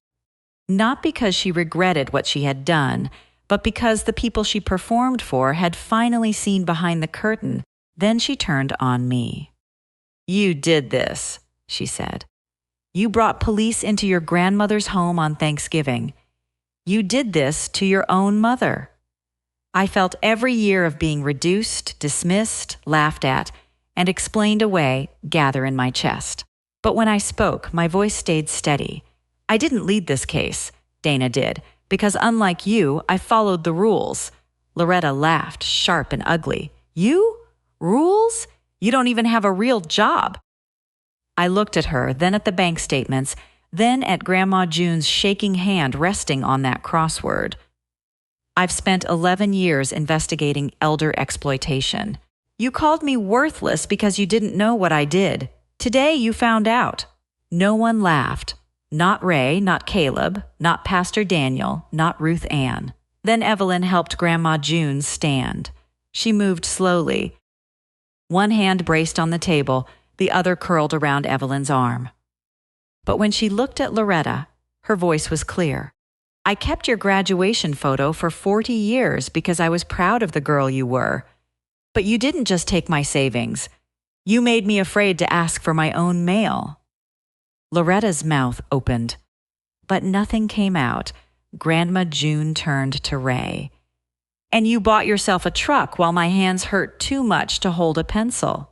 Not because she regretted what she had done, but because the people she performed for had finally seen behind the curtain. Then she turned on me. You did this, she said. You brought police into your grandmother's home on Thanksgiving. You did this to your own mother. I felt every year of being reduced, dismissed, laughed at, and explained away gather in my chest. But when I spoke, my voice stayed steady. I didn't lead this case. Dana did, because unlike you, I followed the rules. Loretta laughed, sharp and ugly. You? Rules? You don't even have a real job. I looked at her, then at the bank statements, then at Grandma June's shaking hand resting on that crossword. I've spent 11 years investigating elder exploitation. You called me worthless because you didn't know what I did. Today you found out. No one laughed. Not Ray, not Caleb, not Pastor Daniel, not Ruth Ann. Then Evelyn helped Grandma June stand. She moved slowly. One hand braced on the table, the other curled around Evelyn's arm. But when she looked at Loretta, her voice was clear. I kept your graduation photo for 40 years because I was proud of the girl you were. But you didn't just take my savings. You made me afraid to ask for my own mail. Loretta's mouth opened, but nothing came out. Grandma June turned to Ray. And you bought yourself a truck while my hands hurt too much to hold a pencil.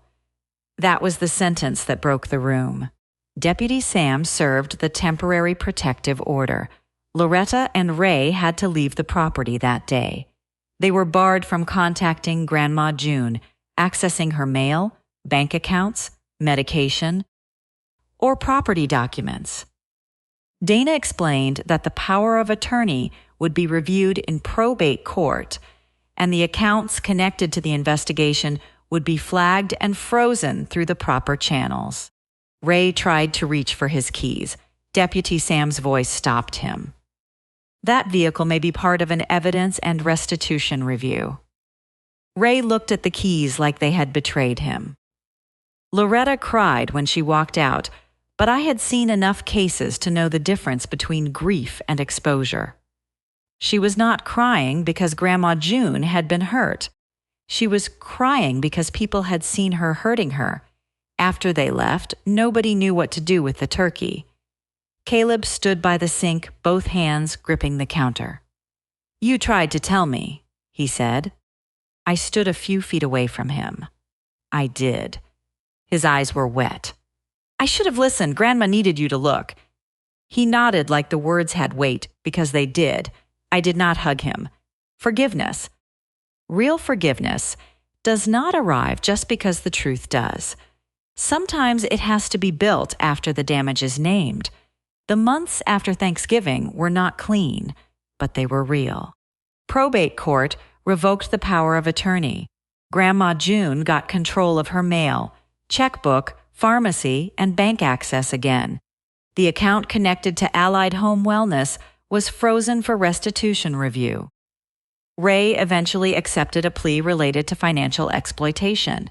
That was the sentence that broke the room. Deputy Sam served the temporary protective order. Loretta and Ray had to leave the property that day. They were barred from contacting Grandma June, accessing her mail, bank accounts, medication, or property documents. Dana explained that the power of attorney would be reviewed in probate court, and the accounts connected to the investigation would be flagged and frozen through the proper channels. Ray tried to reach for his keys. Deputy Sam's voice stopped him. That vehicle may be part of an evidence and restitution review. Ray looked at the keys like they had betrayed him. Loretta cried when she walked out, but I had seen enough cases to know the difference between grief and exposure. She was not crying because Grandma June had been hurt. She was crying because people had seen her hurting her. After they left, nobody knew what to do with the turkey. Caleb stood by the sink, both hands gripping the counter. You tried to tell me, he said. I stood a few feet away from him. I did. His eyes were wet. I should have listened. Grandma needed you to look. He nodded like the words had weight, because they did. I did not hug him. Forgiveness. Real forgiveness does not arrive just because the truth does. Sometimes it has to be built after the damage is named. The months after Thanksgiving were not clean, but they were real. Probate court revoked the power of attorney. Grandma June got control of her mail, checkbook, pharmacy, and bank access again. The account connected to Allied Home Wellness was frozen for restitution review. Ray eventually accepted a plea related to financial exploitation.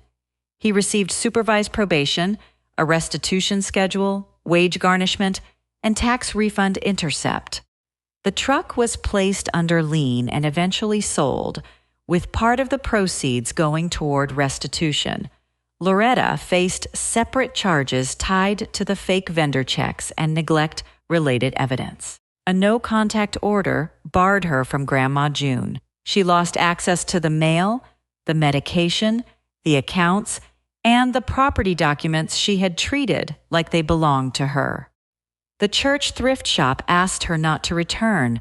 He received supervised probation, a restitution schedule, wage garnishment, and tax refund intercept. The truck was placed under lien and eventually sold, with part of the proceeds going toward restitution. Loretta faced separate charges tied to the fake vendor checks and neglect-related evidence. A no-contact order barred her from Grandma June. She lost access to the mail, the medication, the accounts, and the property documents she had treated like they belonged to her. The church thrift shop asked her not to return.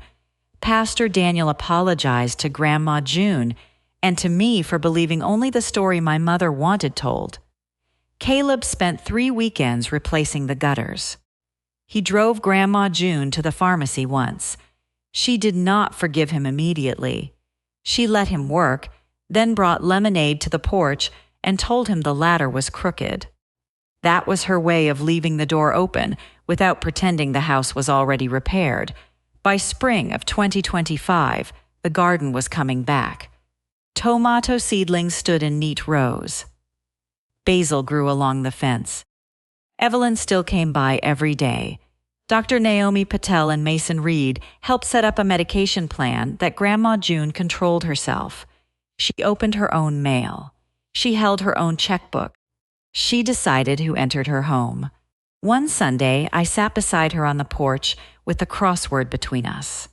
Pastor Daniel apologized to Grandma June and to me for believing only the story my mother wanted told. Caleb spent 3 weekends replacing the gutters. He drove Grandma June to the pharmacy once. She did not forgive him immediately. She let him work, then brought lemonade to the porch and told him the ladder was crooked. That was her way of leaving the door open without pretending the house was already repaired. By spring of 2025, the garden was coming back. Tomato seedlings stood in neat rows. Basil grew along the fence. Evelyn still came by every day. Dr. Naomi Patel and Mason Reed helped set up a medication plan that Grandma June controlled herself. She opened her own mail. She held her own checkbook. She decided who entered her home. One Sunday, I sat beside her on the porch with the crossword between us.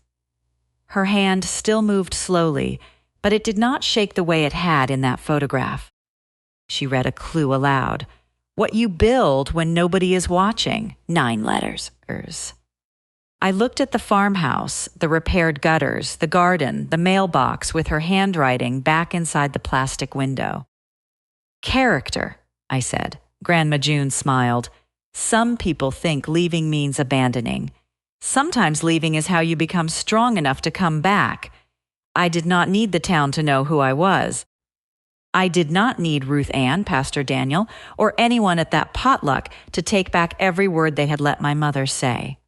Her hand still moved slowly, but it did not shake the way it had in that photograph. She read a clue aloud. What you build when nobody is watching. 9 letters. I looked at the farmhouse, the repaired gutters, the garden, the mailbox with her handwriting back inside the plastic window. Character, I said. Grandma June smiled. Some people think leaving means abandoning. Sometimes leaving is how you become strong enough to come back. I did not need the town to know who I was. I did not need Ruth Ann, Pastor Daniel, or anyone at that potluck to take back every word they had let my mother say.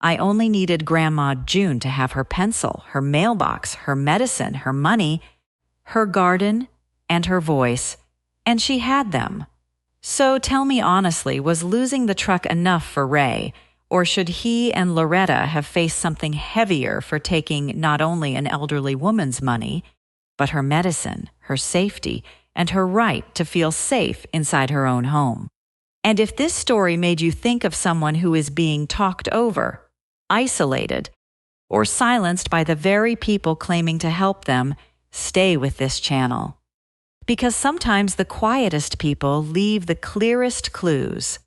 I only needed Grandma June to have her pencil, her mailbox, her medicine, her money, her garden, and her voice, and she had them. So tell me honestly, was losing the truck enough for Ray, or should he and Loretta have faced something heavier for taking not only an elderly woman's money, but her medicine, her safety, and her right to feel safe inside her own home? And if this story made you think of someone who is being talked over, isolated, or silenced by the very people claiming to help them, stay with this channel. Because sometimes the quietest people leave the clearest clues.